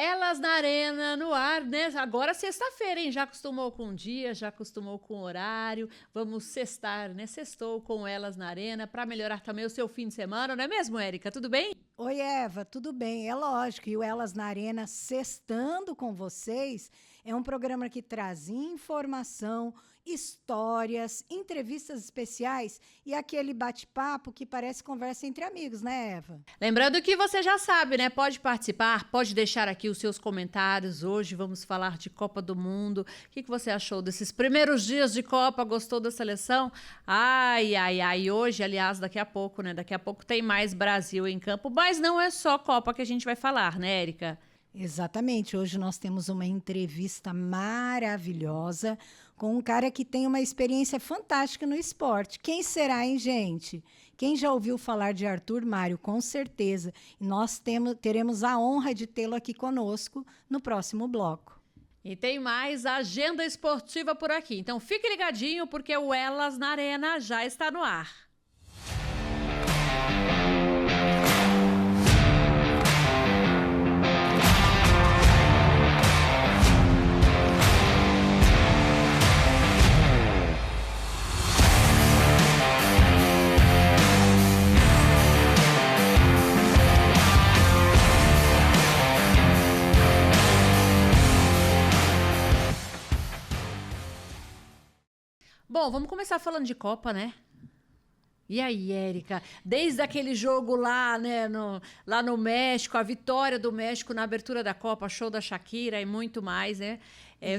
Elas na Arena, no ar, né? Agora sexta-feira, hein? Já acostumou com o dia, já acostumou com o horário. Vamos sextar, né? Sextou com Elas na Arena para melhorar também o seu fim de semana, não é mesmo, Érica? Tudo bem? Oi, Eva, tudo bem? É lógico, e o Elas na Arena Sextando com vocês é um programa que traz informação, histórias, entrevistas especiais e aquele bate-papo que parece conversa entre amigos, né, Eva? Lembrando que você já sabe, né? Pode participar, pode deixar aqui os seus comentários. Hoje vamos falar de Copa do Mundo. O que você achou desses primeiros dias de Copa? Gostou da seleção? Ai, ai, ai. Hoje, aliás, daqui a pouco, né? Daqui a pouco tem mais Brasil em campo, mas não é só Copa que a gente vai falar, né, Érica? Exatamente. Hoje nós temos uma entrevista maravilhosa com um cara que tem uma experiência fantástica no esporte. Quem será, hein, gente? Quem já ouviu falar de Arthur Mário, com certeza. E nós teremos a honra de tê-lo aqui conosco no próximo bloco. E tem mais agenda esportiva por aqui. Então fique ligadinho porque o Elas na Arena já está no ar. Bom, vamos começar falando de Copa, né? E aí, Érica, desde aquele jogo lá, né, lá no México, a vitória do México na abertura da Copa, show da Shakira e muito mais, né?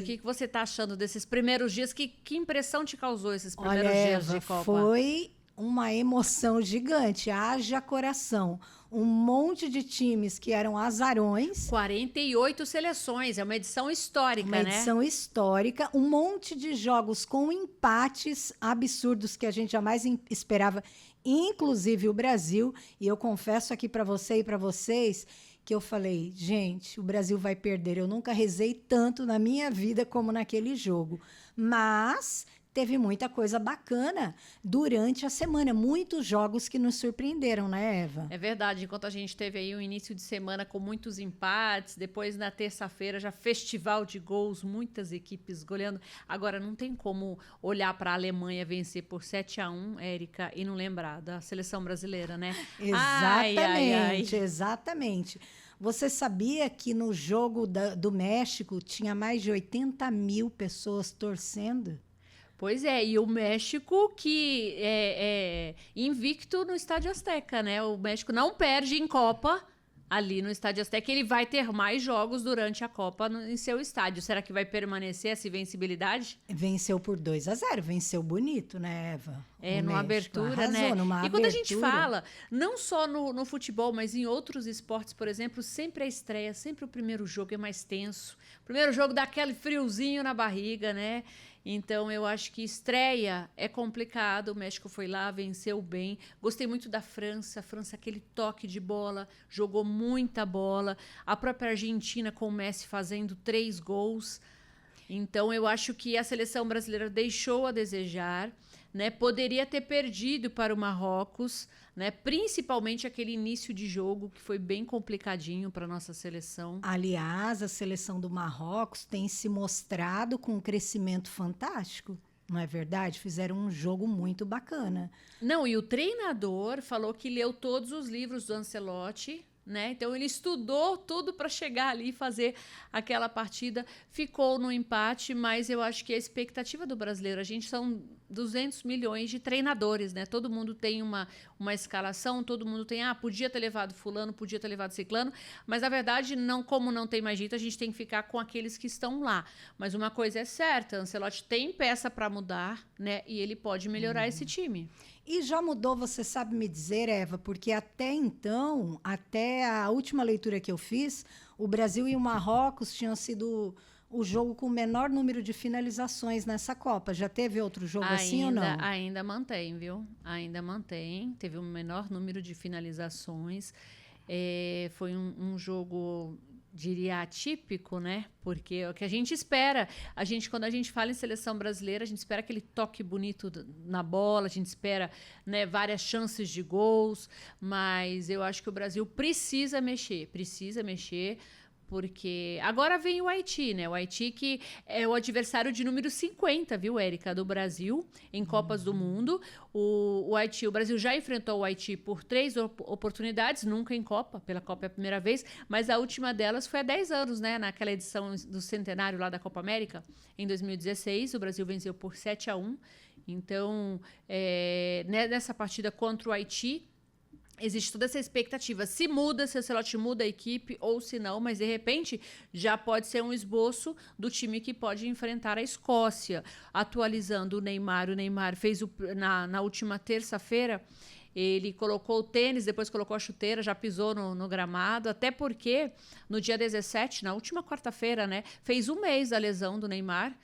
O que você está achando desses primeiros dias? Que impressão te causou esses primeiros dias Eva, de Copa? foi uma emoção gigante, haja coração. Um monte de times que eram azarões. 48 seleções, é uma edição histórica, né? Uma edição histórica, um monte de jogos com empates absurdos que a gente jamais esperava, inclusive o Brasil. E eu confesso aqui para você e para vocês que eu falei, gente, o Brasil vai perder. Eu nunca rezei tanto na minha vida como naquele jogo. Mas teve muita coisa bacana durante a semana. Muitos jogos que nos surpreenderam, né, Eva? É verdade. Enquanto a gente teve aí um início de semana com muitos empates, depois na terça-feira já festival de gols, muitas equipes goleando. Agora, não tem como olhar para a Alemanha vencer por 7-1, Érica, e não lembrar da seleção brasileira, né? Exatamente, ai, ai. exatamente. Você sabia que no jogo do México tinha mais de 80 mil pessoas torcendo? Pois é, e o México que é invicto no Estádio Azteca, né? O México não perde em Copa ali no Estádio Azteca. Ele vai ter mais jogos durante a Copa em seu estádio. Será que vai permanecer essa invencibilidade? Venceu por 2-0, venceu bonito, né, Eva? Numa abertura, arrasou, né? Numa e quando abertura. a gente fala, não só no futebol, mas em outros esportes, por exemplo, sempre a estreia, sempre o primeiro jogo é mais tenso. O primeiro jogo dá aquele friozinho na barriga, né? Então, eu acho que estreia é complicado. O México foi lá, venceu bem. Gostei muito da França. A França, aquele toque de bola, jogou muita bola. A própria Argentina, com o Messi fazendo 3 gols. Então, eu acho que a seleção brasileira deixou a desejar, né? Poderia ter perdido para o Marrocos, né? Principalmente aquele início de jogo que foi bem complicadinho para a nossa seleção. Aliás, a seleção do Marrocos tem se mostrado com um crescimento fantástico. Não é verdade? Fizeram um jogo muito bacana. Não, e o treinador falou que leu todos os livros do Ancelotti, né? Então ele estudou tudo para chegar ali e fazer aquela partida. Ficou no empate, mas eu acho que a expectativa do brasileiro, a gente são 200 milhões de treinadores, né? Todo mundo tem uma escalação, todo mundo tem, podia ter levado fulano, podia ter levado ciclano, mas na verdade, como não tem mais jeito, a gente tem que ficar com aqueles que estão lá. Mas uma coisa é certa, Ancelotti tem peça para mudar, né? E ele pode melhorar esse time. E já mudou, você sabe me dizer, Eva, porque até então, até a última leitura que eu fiz, o Brasil e o Marrocos tinham sido o jogo com o menor número de finalizações nessa Copa. Já teve outro jogo assim ou não? Ainda mantém, viu? Ainda mantém. Teve o menor número de finalizações. Foi um jogo, diria, atípico, né? Porque é o que a gente espera. Quando a gente fala em seleção brasileira, a gente espera aquele toque bonito na bola, a gente espera, né, várias chances de gols, mas eu acho que o Brasil precisa mexer, Porque agora vem o Haiti, né? O Haiti que é o adversário de número 50, viu, Érica, do Brasil em Copas do Mundo. O Haiti, o Brasil já enfrentou o Haiti por 3 oportunidades, nunca em Copa, pela Copa é a primeira vez, mas a última delas foi há 10 anos, né? Naquela edição do centenário lá da Copa América, em 2016, o Brasil venceu por 7-1. Então, nessa partida contra o Haiti, existe toda essa expectativa. Se o Ancelotti muda a equipe ou se não, mas de repente já pode ser um esboço do time que pode enfrentar a Escócia. Atualizando o Neymar fez na última terça-feira, ele colocou o tênis, depois colocou a chuteira, já pisou no gramado, até porque no dia 17, na última quarta-feira, né, fez um mês da lesão do Neymar,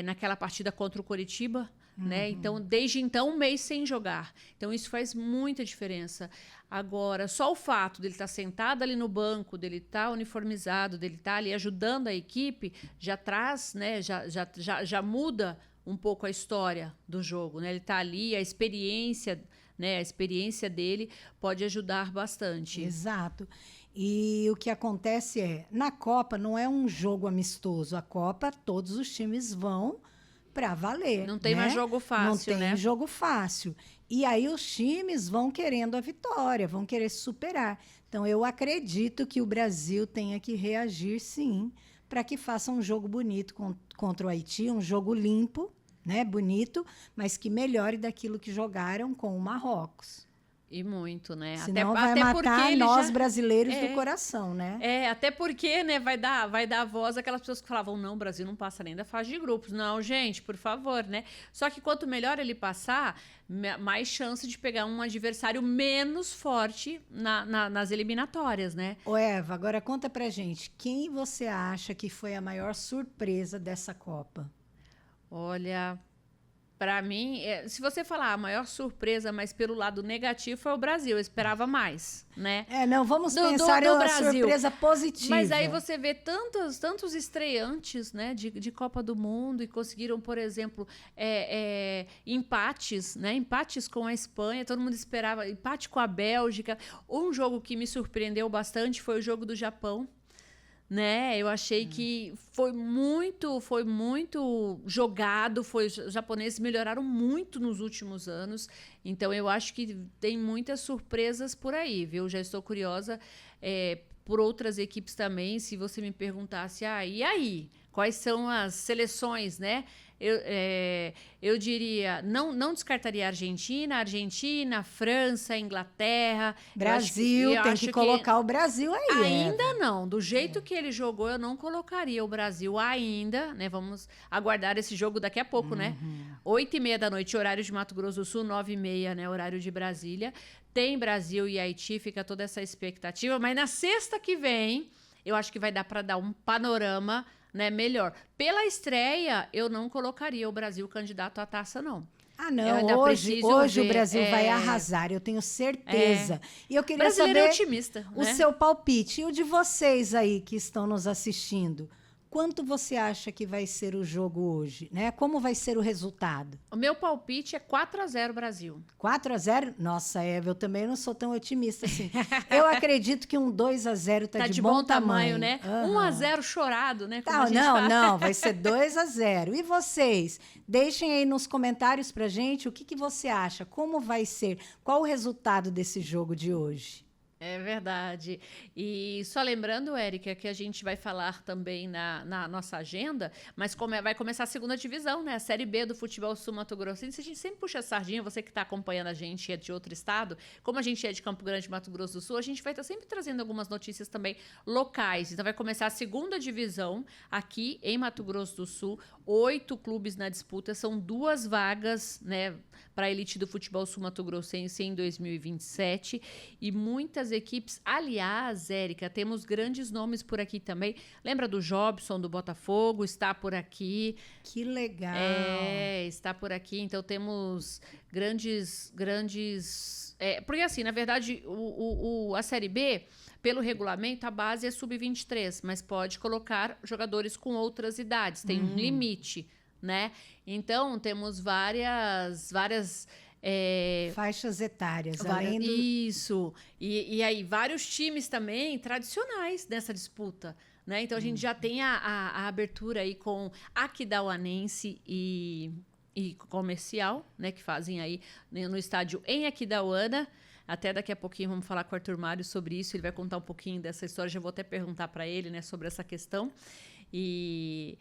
naquela partida contra o Coritiba. Né? Então, desde então, um mês sem jogar. Então, isso faz muita diferença. Agora, só o fato dele estar sentado ali no banco, dele estar uniformizado, dele estar ali ajudando a equipe, já traz, né? Já muda um pouco a história do jogo. Né? Ele está ali, a experiência, né? A experiência dele pode ajudar bastante. Exato. E o que acontece na Copa não é um jogo amistoso. A Copa, todos os times vão para valer. Não tem mais jogo fácil, né? Não tem jogo fácil. E aí os times vão querendo a vitória, vão querer se superar. Então, eu acredito que o Brasil tenha que reagir, sim, para que faça um jogo bonito contra o Haiti, um jogo limpo, né? Bonito, mas que melhore daquilo que jogaram com o Marrocos. E muito, né? Senão vai matar nós brasileiros do coração, né? Até porque, né, vai dar voz àquelas pessoas que falavam, não, o Brasil não passa nem da fase de grupos. Não, gente, por favor, né? Só que quanto melhor ele passar, mais chance de pegar um adversário menos forte nas eliminatórias, né? Ô, Eva, agora conta pra gente, quem você acha que foi a maior surpresa dessa Copa? Olha, para mim, se você falar a maior surpresa, mas pelo lado negativo, foi o Brasil. Eu esperava mais, né? Não, vamos pensar em uma surpresa positiva. Mas aí você vê tantos estreantes, né, de Copa do Mundo e conseguiram, por exemplo, empates, né? Empates com a Espanha, todo mundo esperava, empate com a Bélgica. Um jogo que me surpreendeu bastante foi o jogo do Japão. Né? Eu achei que foi muito jogado, os japoneses melhoraram muito nos últimos anos, então eu acho que tem muitas surpresas por aí, viu? Já estou curiosa por outras equipes também, se você me perguntasse, e aí? Quais são as seleções, né? Eu diria, não descartaria a Argentina, França, Inglaterra. Brasil, tem que colocar o Brasil aí. Ainda não, do jeito que ele jogou, eu não colocaria o Brasil ainda, né? Vamos aguardar esse jogo daqui a pouco, né? 8h30 da noite, horário de Mato Grosso do Sul, 9h30, né? Horário de Brasília. Tem Brasil e Haiti, fica toda essa expectativa, mas na sexta que vem, eu acho que vai dar para dar um panorama, né, melhor. Pela estreia, eu não colocaria o Brasil candidato à taça, não. Não, hoje o Brasil vai arrasar, eu tenho certeza. E eu queria saber otimista, o seu palpite. E o de vocês aí que estão nos assistindo. Quanto você acha que vai ser o jogo hoje, né? Como vai ser o resultado? O meu palpite é 4-0 Brasil. 4-0? Nossa, Eva, eu também não sou tão otimista assim. Eu acredito que um 2-0 tá de bom tamanho, né? 1-0 chorado, né? Não, vai ser 2-0. E vocês? Deixem aí nos comentários pra gente o que você acha, como vai ser, qual o resultado desse jogo de hoje. É verdade. E só lembrando, Érica, que a gente vai falar também na nossa agenda, mas vai começar a segunda divisão, né? A Série B do futebol sul-mato-grossense. A gente sempre puxa a sardinha, você que está acompanhando a gente é de outro estado. Como a gente é de Campo Grande, Mato Grosso do Sul, a gente vai estar sempre trazendo algumas notícias também locais. Então vai começar a segunda divisão aqui em Mato Grosso do Sul. 8 clubes na disputa, são 2 vagas, né, para a elite do futebol sul-mato-grossense em 2027 e muitas equipes. Aliás, Érica, temos grandes nomes por aqui também. Lembra do Jobson do Botafogo? Está por aqui. Que legal! Está por aqui. Então temos grandes. Porque assim, na verdade, a Série B, pelo regulamento, a base é sub-23, mas pode colocar jogadores com outras idades, tem um limite, né? Então, temos várias faixas etárias, além do... Isso. E aí, vários times também tradicionais nessa disputa, né? Então a gente já tem a abertura aí com Aquidauanense e Comercial, né? Que fazem aí no estádio em Aquidauana. Até daqui a pouquinho vamos falar com o Arthur Mário sobre isso. Ele vai contar um pouquinho dessa história. Já vou até perguntar para ele, né, sobre essa questão. E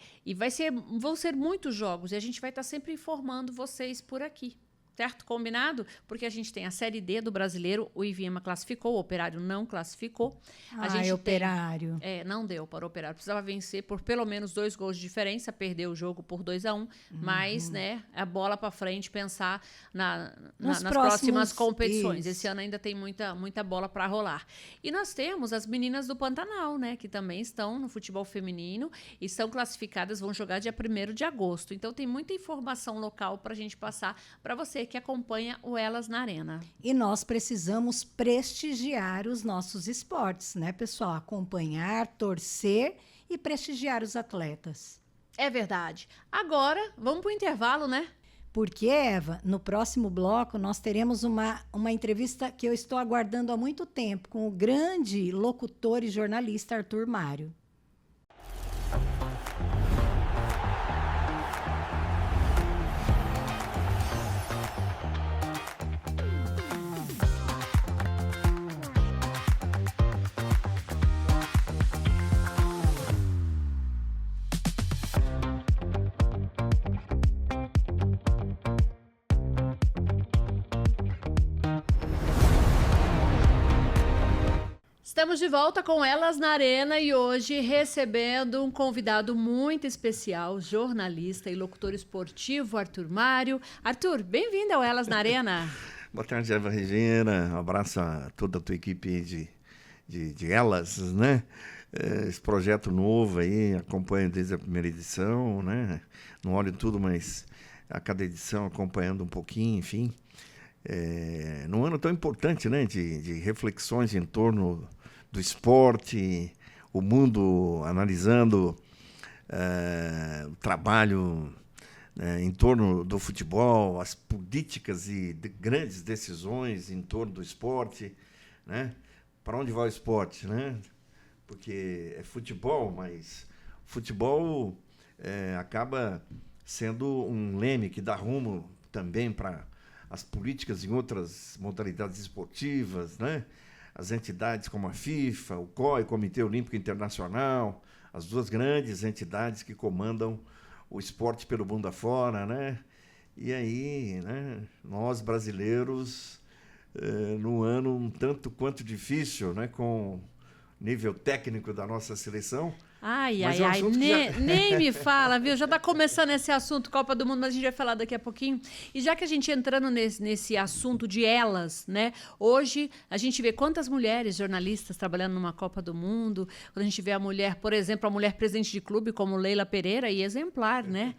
vão ser muitos jogos e a gente vai estar sempre informando vocês por aqui. Certo? Combinado? Porque a gente tem a Série D do Brasileiro, o Ivinhema classificou, o Operário não classificou. A gente Operário. Não deu para o Operário. Precisava vencer por pelo menos 2 gols de diferença, perdeu o jogo por 2-1, mas, né, a bola para frente, pensar nas próximas competições. Isso. Esse ano ainda tem muita bola para rolar. E nós temos as meninas do Pantanal, né, que também estão no futebol feminino e são classificadas, vão jogar dia 1º de agosto. Então tem muita informação local para a gente passar para você que acompanha o Elas na Arena. E nós precisamos prestigiar os nossos esportes, né, pessoal? Acompanhar, torcer e prestigiar os atletas. É verdade. Agora, vamos para o intervalo, né? Porque, Eva, no próximo bloco nós teremos uma entrevista que eu estou aguardando há muito tempo com o grande locutor e jornalista Arthur Mário. Estamos de volta com Elas na Arena e hoje recebendo um convidado muito especial, jornalista e locutor esportivo, Arthur Mário. Arthur, bem-vindo ao Elas na Arena. Boa tarde, Eva Regina. Um abraço a toda a tua equipe de Elas, né? Esse projeto novo aí, acompanho desde a primeira edição, né? Não olho tudo, mas a cada edição acompanhando um pouquinho, enfim. Num ano tão importante, né? De reflexões em torno do esporte, o mundo analisando o trabalho em torno do futebol, as políticas e grandes decisões em torno do esporte, né? Para onde vai o esporte, né? Porque é futebol, mas futebol acaba sendo um leme que dá rumo também para as políticas em outras modalidades esportivas, né? As entidades como a FIFA, o COI, Comitê Olímpico Internacional, as duas grandes entidades que comandam o esporte pelo mundo afora, né? E aí, né, nós brasileiros, num ano um tanto quanto difícil, né, com nível técnico da nossa seleção. Nem me fala, viu? Já está começando esse assunto, Copa do Mundo, mas a gente vai falar daqui a pouquinho. E já que a gente entrando nesse assunto de elas, né? Hoje a gente vê quantas mulheres jornalistas trabalhando numa Copa do Mundo, quando a gente vê a mulher, por exemplo, a mulher presidente de clube como Leila Pereira, e exemplar, né?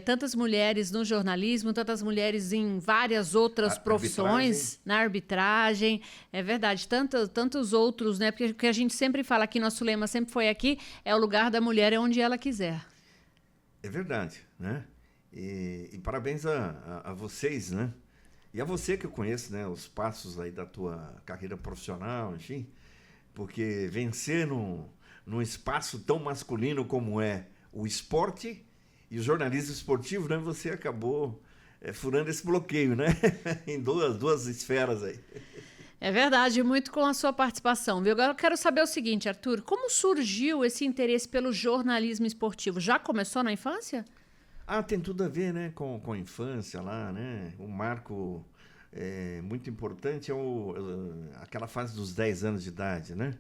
Tantas mulheres no jornalismo, tantas mulheres em várias outras profissões, na arbitragem, é verdade, tantos outros, né? Porque o que a gente sempre fala aqui, nosso lema sempre foi aqui, é o lugar da mulher é onde ela quiser. É verdade, né? E parabéns a vocês, né? E a você que eu conheço, né? Os passos aí da tua carreira profissional, enfim, porque vencer num espaço tão masculino como é o esporte e o jornalismo esportivo, né, você acabou furando esse bloqueio, né? Em duas esferas aí. É verdade, muito com a sua participação, viu? Agora eu quero saber o seguinte, Arthur, como surgiu esse interesse pelo jornalismo esportivo? Já começou na infância? Tem tudo a ver, né, com a infância lá, né? Um marco muito importante é aquela fase dos 10 anos de idade, né?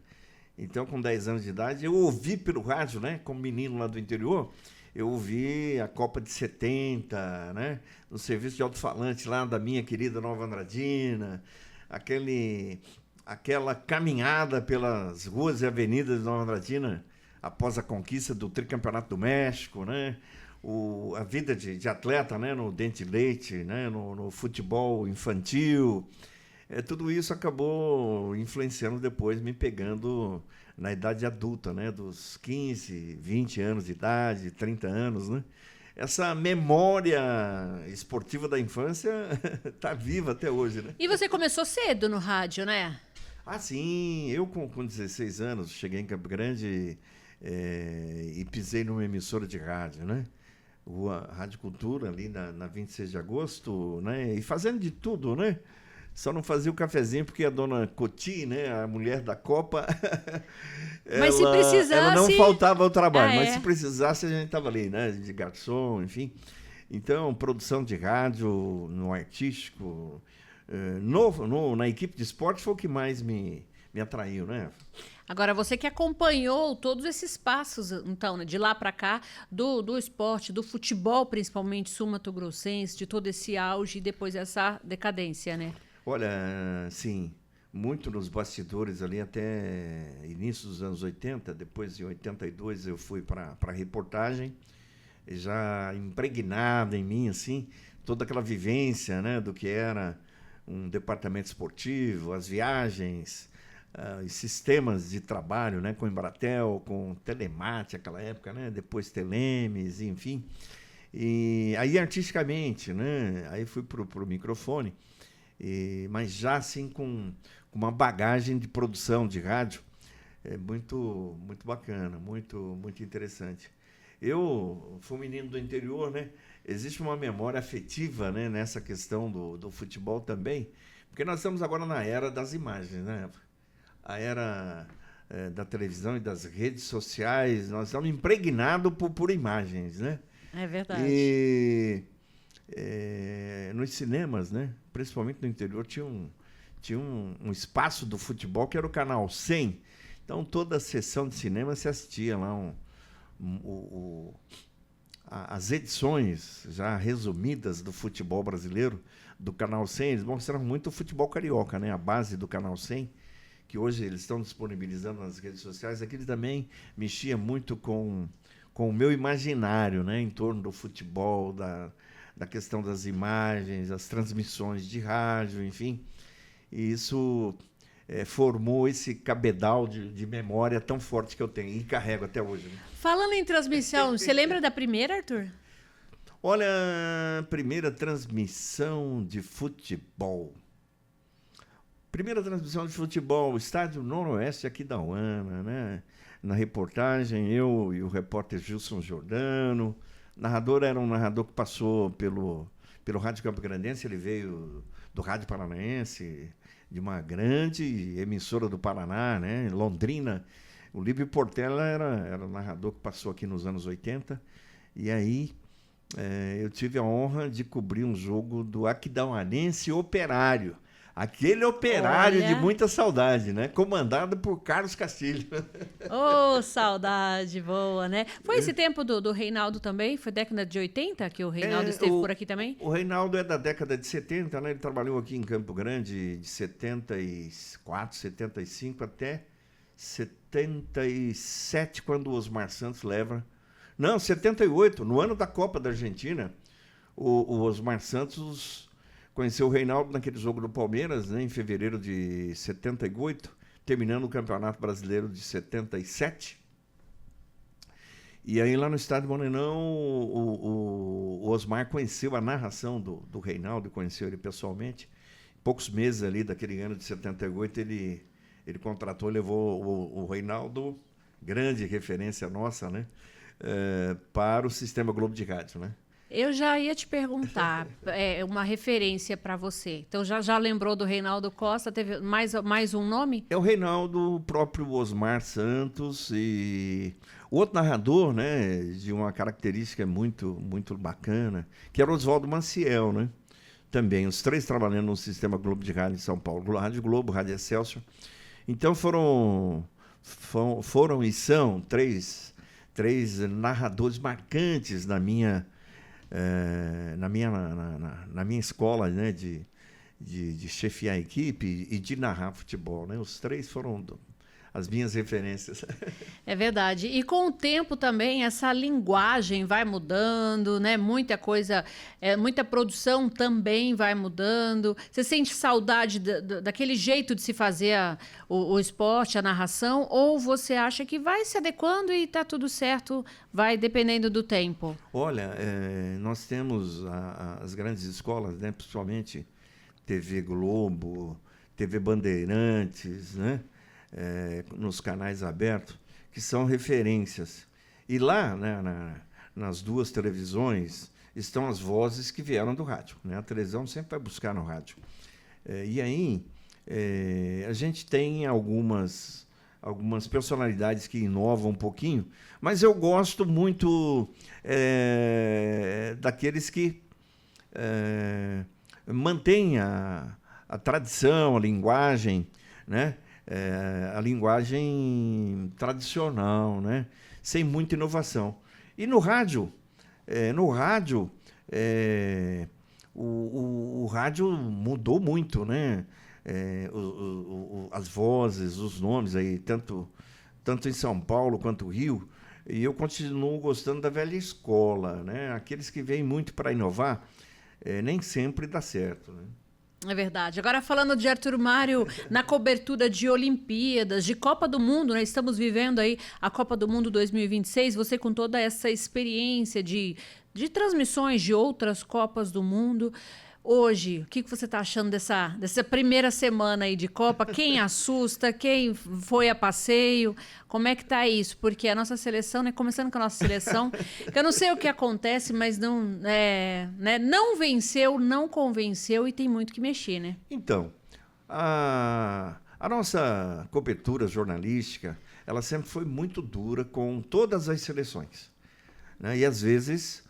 Então, com 10 anos de idade, eu ouvi pelo rádio, né, como menino lá do interior, eu ouvi a Copa de 70, né? No serviço de alto-falante lá da minha querida Nova Andradina, aquela caminhada pelas ruas e avenidas de Nova Andradina após a conquista do tricampeonato do México, né? A vida de atleta, né? No Dente Leite, né? No futebol infantil. Tudo isso acabou influenciando depois, me pegando na idade adulta, né? Dos 15, 20 anos de idade, 30 anos, né? Essa memória esportiva da infância está viva até hoje, né? E você começou cedo no rádio, né? Sim. Eu com 16 anos cheguei em Campo Grande e pisei numa emissora de rádio, né? Rádio Cultura, ali na 26 de agosto, né? E fazendo de tudo, né? Só não fazia o cafezinho porque a dona Coti, né, a mulher da Copa, Mas se precisasse... ela não faltava ao trabalho, mas é. se precisasse a gente estava ali, né, de garçom, enfim. Então, produção de rádio, no artístico, na equipe de esporte foi o que mais me atraiu, né? Agora, você que acompanhou todos esses passos, então, né, de lá para cá, do esporte, do futebol, principalmente sul-mato-grossense, de todo esse auge e depois essa decadência, né? Olha, sim, muito nos bastidores ali até início dos anos 80, depois em 82 eu fui para a reportagem, já impregnada em mim, assim, toda aquela vivência, né, do que era um departamento esportivo, as viagens, os sistemas de trabalho, né, com Embratel, com Telemate, aquela época, né, depois Telemes, enfim. E aí, artisticamente, né, aí fui para o microfone, mas já assim com uma bagagem de produção de rádio muito, muito bacana, muito, muito interessante. Eu fui um menino do interior, né? Existe uma memória afetiva, né, nessa questão do futebol também, porque nós estamos agora na era das imagens, né? A era da televisão e das redes sociais, nós estamos impregnados por imagens, né? É verdade. E nos cinemas, né, principalmente no interior, tinha um espaço do futebol que era o Canal 100. Então, toda a sessão de cinema se assistia lá as edições já resumidas do futebol brasileiro, do Canal 100. Eles mostravam muito o futebol carioca, né, a base do Canal 100, que hoje eles estão disponibilizando nas redes sociais. Aquele também mexia muito com o meu imaginário, né, em torno do futebol, da questão das imagens, as transmissões de rádio, enfim. E isso formou esse cabedal de memória tão forte que eu tenho e carrego até hoje. Né? Falando em transmissão, você lembra da primeira, Arthur? Olha, primeira transmissão de futebol. Primeira transmissão de futebol, Estádio Noroeste aqui da UANA, né? Na reportagem, eu e o repórter Gilson Giordano. O narrador era um narrador que passou pelo Rádio Campo Grandense, ele veio do Rádio Paranaense, de uma grande emissora do Paraná, né, Londrina. O Líbio Portela era o narrador que passou aqui nos anos 80. E aí eu tive a honra de cobrir um jogo do Aquidauanense Operário. Aquele Operário de muita saudade, né? Comandado por Carlos Castilho. Ô, saudade boa, né? Foi esse tempo do Reinaldo também? Foi década de 80 que o Reinaldo esteve por aqui também? O Reinaldo é da década de 70, né? Ele trabalhou aqui em Campo Grande de 74, 75 até 77, quando o Osmar Santos leva... Não, 78, no ano da Copa da Argentina, o Osmar Santos... Conheceu o Reinaldo naquele jogo do Palmeiras, né, em fevereiro de 78, terminando o Campeonato Brasileiro de 77. E aí, lá no Estádio Morenão, o Osmar conheceu a narração do Reinaldo, conheceu ele pessoalmente. Poucos meses ali daquele ano de 78, ele contratou, levou o Reinaldo, grande referência nossa, né, para o Sistema Globo de Rádio, né? Eu já ia te perguntar, uma referência para você. Então, já lembrou do Reinaldo Costa? Teve mais um nome? É o Reinaldo, o próprio Osmar Santos e o outro narrador, né, de uma característica muito, muito bacana, que era o Oswaldo Maciel, né? Também, os três trabalhando no Sistema Globo de Rádio em São Paulo, Rádio Globo, Rádio Excelsior. Então, foram e são três narradores marcantes na minha escola, né, de chefiar a equipe e de narrar futebol, né? Os três foram as minhas referências. É verdade. E com o tempo também essa linguagem vai mudando, né? Muita coisa, muita produção também vai mudando. Você sente saudade daquele jeito de se fazer o esporte, a narração, ou você acha que vai se adequando e está tudo certo, vai dependendo do tempo? Olha, nós temos as grandes escolas, né? Principalmente TV Globo, TV Bandeirantes, né? Nos canais abertos, que são referências. E lá, né, nas duas televisões, estão as vozes que vieram do rádio, né? A televisão sempre vai buscar no rádio. E aí, a gente tem algumas personalidades que inovam um pouquinho, mas eu gosto muito daqueles que mantêm a tradição, a linguagem, né? A linguagem tradicional, né? Sem muita inovação. E no rádio, o rádio mudou muito, né? As vozes, os nomes aí, tanto em São Paulo quanto Rio, e eu continuo gostando da velha escola, né? Aqueles que vêm muito para inovar, nem sempre dá certo, né? É verdade. Agora, falando de Arthur Mário, na cobertura de Olimpíadas, de Copa do Mundo, né? Estamos vivendo aí a Copa do Mundo 2026, você com toda essa experiência de transmissões de outras Copas do Mundo. Hoje, o que você está achando dessa primeira semana aí de Copa? Quem assusta? Quem foi a passeio? Como é que tá isso? Porque a nossa seleção, né? Começando com a nossa seleção, que eu não sei o que acontece, mas não venceu, não convenceu e tem muito que mexer, né? Então, a nossa cobertura jornalística, ela sempre foi muito dura com todas as seleções, né? E às vezes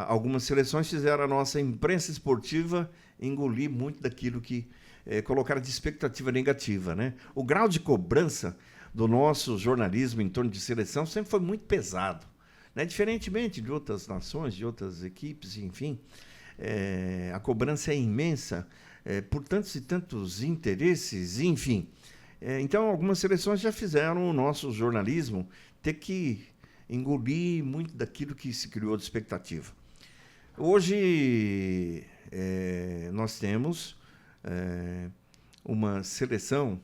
algumas seleções fizeram a nossa imprensa esportiva engolir muito daquilo que colocaram de expectativa negativa, né? O grau de cobrança do nosso jornalismo em torno de seleção sempre foi muito pesado, né? Diferentemente de outras nações, de outras equipes, enfim, a cobrança é imensa por tantos e tantos interesses, enfim. Então, algumas seleções já fizeram o nosso jornalismo ter que engolir muito daquilo que se criou de expectativa. Hoje, nós temos uma seleção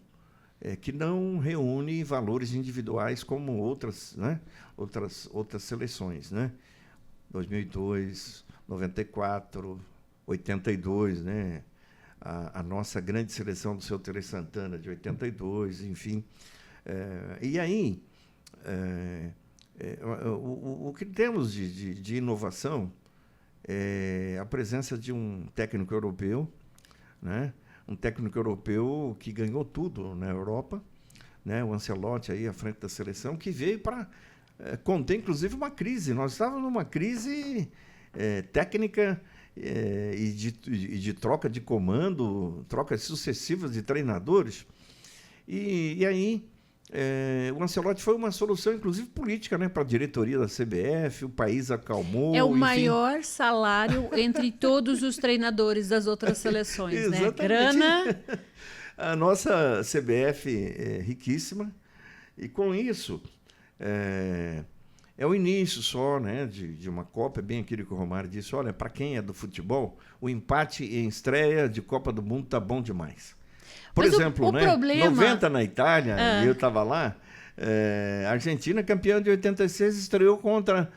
que não reúne valores individuais como outras, né? outras seleções, né? 2002, 94, 82, né? A nossa grande seleção do seu Tele Santana de 82, enfim. E aí, o que temos de inovação é a presença de um técnico europeu, né? Um técnico europeu que ganhou tudo na Europa, né? O Ancelotti aí à frente da seleção, que veio para conter, inclusive, uma crise. Nós estávamos numa crise técnica e de troca de comando, trocas sucessivas de treinadores. E aí o Ancelotti foi uma solução, inclusive, política, né, para a diretoria da CBF, o país acalmou. É o enfim. Maior salário entre todos os treinadores das outras seleções, né? Grana. A nossa CBF é riquíssima, e com isso é o início só, né, de uma Copa. É bem aquilo que o Romário disse: olha, para quem é do futebol, o empate em estreia de Copa do Mundo tá bom demais. Por exemplo, o problema... 90 na Itália, e eu estava lá, a Argentina, campeã de 86, estreou contra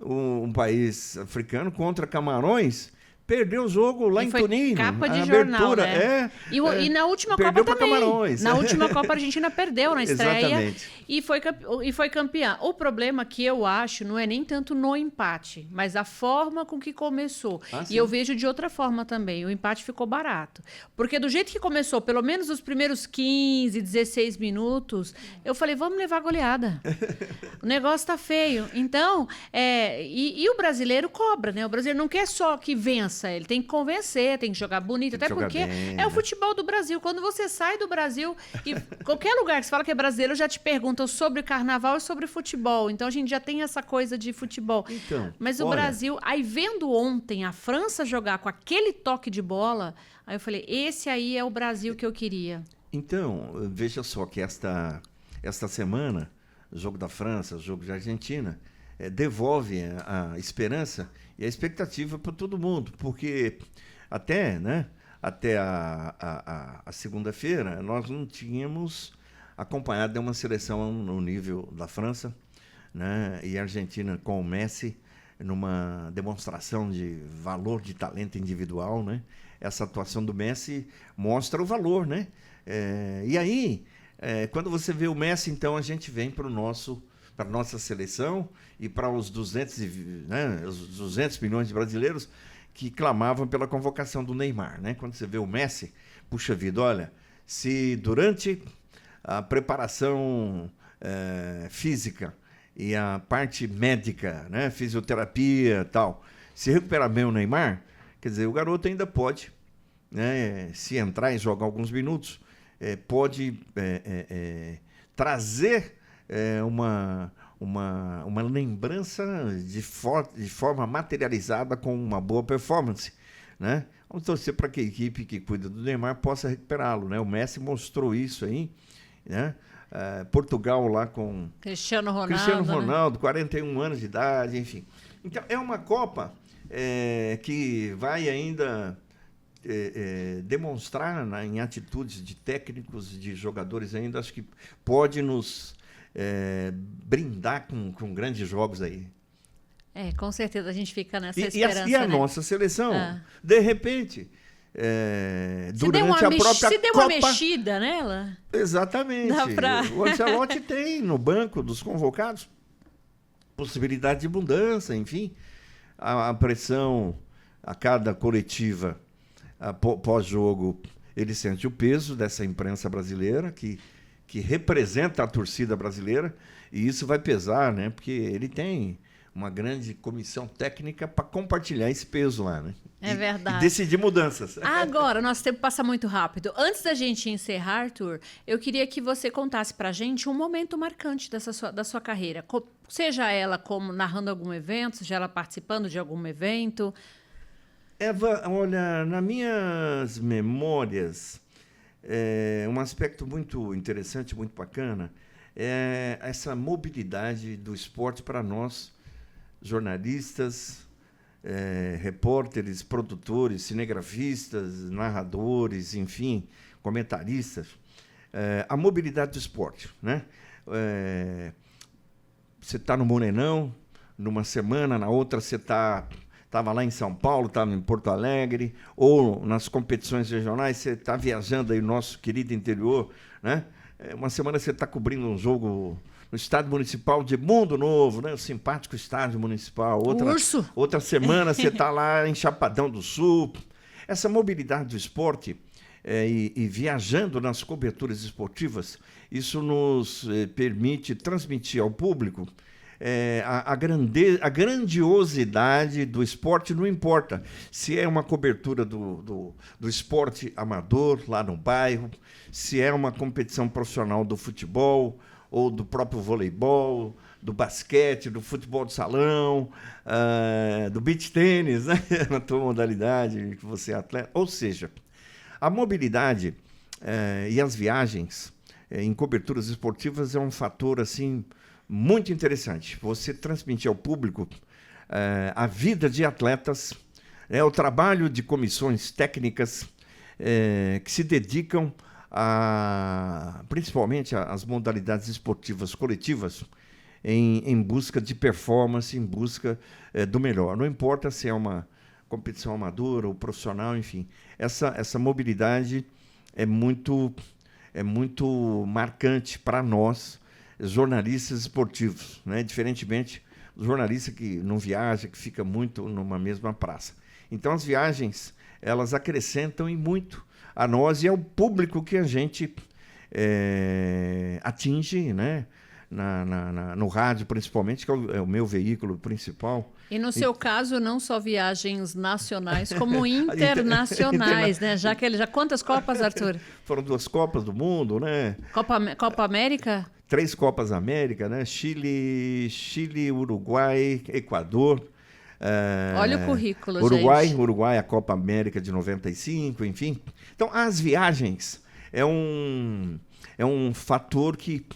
um país africano, contra Camarões, perdeu o jogo lá em Turim. Capa de jornal, abertura, né? E na última Copa também. Camarões. Na última Copa a Argentina perdeu na estreia. Exatamente. E foi campeã. O problema que eu acho não é nem tanto no empate, mas a forma com que começou. E eu vejo de outra forma também. O empate ficou barato. Porque do jeito que começou, pelo menos os primeiros 15, 16 minutos, eu falei, vamos levar a goleada. O negócio tá feio. Então, e o brasileiro cobra, né? O brasileiro não quer só que vença. Ele tem que convencer, tem que jogar bonito, até porque é o futebol do Brasil. Quando você sai do Brasil, e qualquer lugar que você fala que é brasileiro, já te perguntam sobre carnaval e sobre futebol. Então a gente já tem essa coisa de futebol. Então, mas o Brasil, aí vendo ontem a França jogar com aquele toque de bola, aí eu falei, esse aí é o Brasil que eu queria. Então, veja só que esta semana, o jogo da França, o jogo da Argentina, devolve a esperança e a expectativa para todo mundo, porque até a segunda-feira nós não tínhamos acompanhado uma seleção no nível da França, né? E a Argentina com o Messi numa demonstração de valor, de talento individual, né? Essa atuação do Messi mostra o valor, né? E aí Quando você vê o Messi, então a gente vem para a nossa seleção e para os 200 milhões de brasileiros que clamavam pela convocação do Neymar, né? Quando você vê o Messi, puxa vida, olha, se durante a preparação física e a parte médica, né, fisioterapia e tal, se recuperar bem o Neymar, quer dizer, o garoto ainda pode, né, se entrar e jogar alguns minutos, pode trazer uma lembrança de forma materializada com uma boa performance, né? Vamos torcer para que a equipe que cuida do Neymar possa recuperá-lo, né? O Messi mostrou isso aí, né? Portugal lá com Cristiano Ronaldo, 41 anos de idade, enfim. Então, é uma Copa que vai ainda demonstrar, né, em atitudes de técnicos, de jogadores ainda, acho que pode nos brindar com grandes jogos aí. Com certeza a gente fica nessa esperança. E a nossa seleção, de repente, durante a própria Copa... Se der uma mexida nela... Exatamente. O Ancelotti tem no banco dos convocados possibilidade de mudança, enfim. A pressão a cada coletiva pós-jogo, ele sente o peso dessa imprensa brasileira que representa a torcida brasileira, e isso vai pesar, né? Porque ele tem uma grande comissão técnica para compartilhar esse peso lá, né? É verdade. E decidir mudanças. Agora, nosso tempo passa muito rápido. Antes da gente encerrar, Arthur, eu queria que você contasse pra gente um momento marcante da sua carreira. Seja ela como narrando algum evento, seja ela participando de algum evento. Eva, olha, nas minhas memórias, um aspecto muito interessante, muito bacana, é essa mobilidade do esporte para nós, jornalistas, repórteres, produtores, cinegrafistas, narradores, enfim, comentaristas. A mobilidade do esporte, né? Você está no Morenão, numa semana, na outra você estava lá em São Paulo, estava em Porto Alegre, ou nas competições regionais, você está viajando aí no nosso querido interior, né? Uma semana você está cobrindo um jogo no Estádio Municipal de Mundo Novo, né? O simpático Estádio Municipal. Outra semana você está lá em Chapadão do Sul. Essa mobilidade do esporte e viajando nas coberturas esportivas, isso nos permite transmitir ao público a grandiosidade do esporte. Não importa se é uma cobertura do esporte amador lá no bairro, se é uma competição profissional do futebol ou do próprio voleibol, do basquete, do futebol de salão, do beach tênis, né? Na tua modalidade, que você é atleta. Ou seja, a mobilidade e as viagens em coberturas esportivas é um fator assim muito interessante. Você transmitir ao público a vida de atletas, o trabalho de comissões técnicas que se dedicam principalmente às modalidades esportivas coletivas em busca de performance, em busca do melhor. Não importa se é uma competição amadora ou profissional, enfim. Essa mobilidade é muito marcante para nós, jornalistas esportivos, né? Diferentemente do jornalista que não viaja, que fica muito numa mesma praça. Então, as viagens, elas acrescentam e muito a nós e ao público que a gente atinge, né? No rádio, principalmente, que é o meu veículo principal. E no seu caso, não só viagens nacionais, como internacionais, né? Já quantas Copas, Arthur? Foram 2 Copas do Mundo, né? Copa América? 3 Copas América, né? Chile, Uruguai, Equador. Olha o currículo, Uruguai, gente. Uruguai, a Copa América de 95, enfim. Então, as viagens é um fator que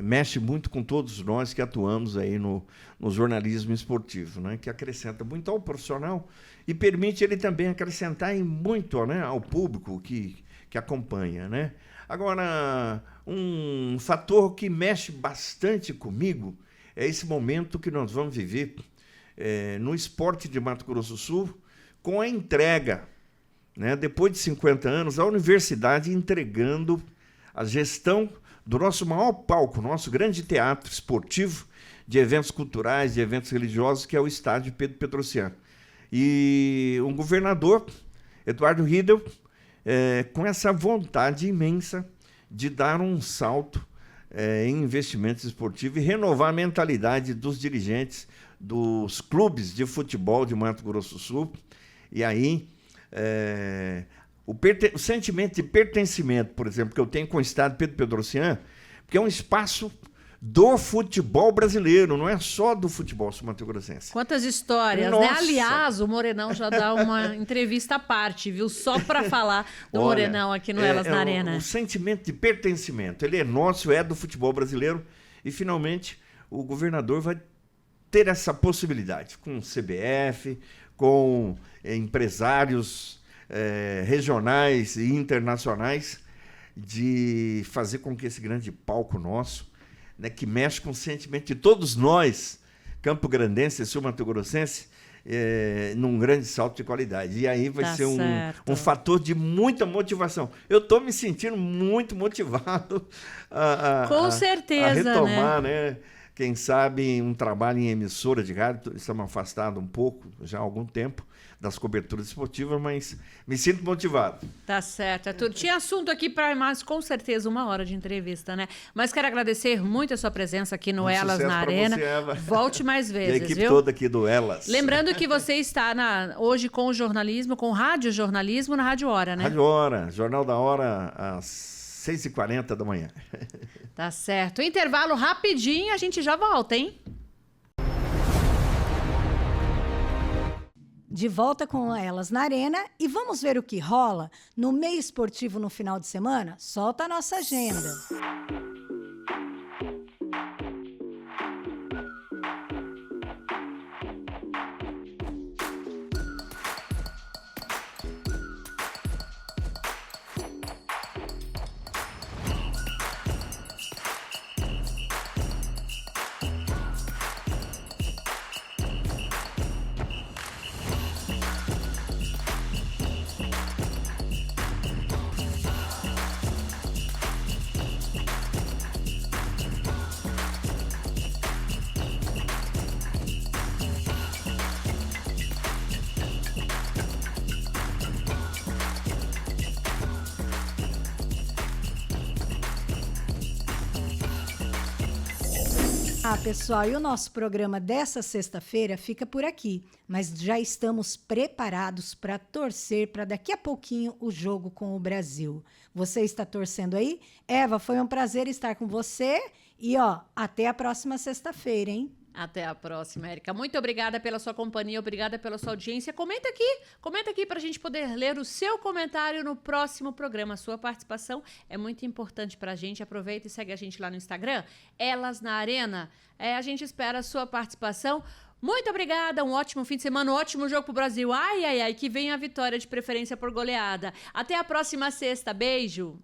mexe muito com todos nós que atuamos aí no jornalismo esportivo, né? Que acrescenta muito ao profissional e permite ele também acrescentar muito, né, ao público que acompanha, né? Agora, um fator que mexe bastante comigo é esse momento que nós vamos viver no esporte de Mato Grosso do Sul, com a entrega, né? Depois de 50 anos, a universidade entregando a gestão do nosso maior palco, nosso grande teatro esportivo, de eventos culturais, de eventos religiosos, que é o estádio Pedro Petrocian. E um governador, Eduardo Riedel, com essa vontade imensa de dar um salto em investimentos esportivos e renovar a mentalidade dos dirigentes dos clubes de futebol de Mato Grosso do Sul. E aí, o sentimento de pertencimento, por exemplo, que eu tenho com o estádio Pedro Petrocian, porque é um espaço do futebol brasileiro, não é só do futebol sul-mato-grossense. Quantas histórias, Nossa. né? Aliás, o Morenão já dá uma entrevista à parte, viu? Só para falar do Morenão aqui no Elas na Arena. O sentimento de pertencimento, ele é nosso, é do futebol brasileiro, e finalmente o governador vai ter essa possibilidade com o CBF, com empresários regionais e internacionais, de fazer com que esse grande palco nosso, né, que mexe com o sentimento de todos nós, campo-grandense e sul-mato-grossense, num grande salto de qualidade. E aí vai ser um fator de muita motivação. Eu estou me sentindo muito motivado com certeza, a retomar, né? Quem sabe um trabalho em emissora de rádio. Estamos afastados um pouco, já há algum tempo, das coberturas esportivas, mas me sinto motivado. Tá certo, Arthur. Tinha assunto aqui para mais, com certeza, 1 hora de entrevista, né? Mas quero agradecer muito a sua presença aqui no Elas na Arena. Você, volte mais vezes, e a equipe viu? toda aqui do Elas. Lembrando que você está hoje com o jornalismo, com o radiojornalismo na Rádio Hora, né? Rádio Hora, Jornal da Hora, às 6h40 da manhã. Tá certo. Intervalo rapidinho, a gente já volta, hein? De volta com Elas na Arena e vamos ver o que rola no meio esportivo no final de semana? Solta a nossa agenda. Pessoal, e o nosso programa dessa sexta-feira fica por aqui, mas já estamos preparados para torcer para daqui a pouquinho o jogo com o Brasil. Você está torcendo aí? Eva, foi um prazer estar com você e até a próxima sexta-feira, hein? Até a próxima, Érica. Muito obrigada pela sua companhia, obrigada pela sua audiência. Comenta aqui para a gente poder ler o seu comentário no próximo programa. A sua participação é muito importante para a gente. Aproveita e segue a gente lá no Instagram, Elas na Arena. A gente espera a sua participação. Muito obrigada, um ótimo fim de semana, um ótimo jogo pro Brasil. Ai, ai, ai, que venha a vitória de preferência por goleada. Até a próxima sexta. Beijo!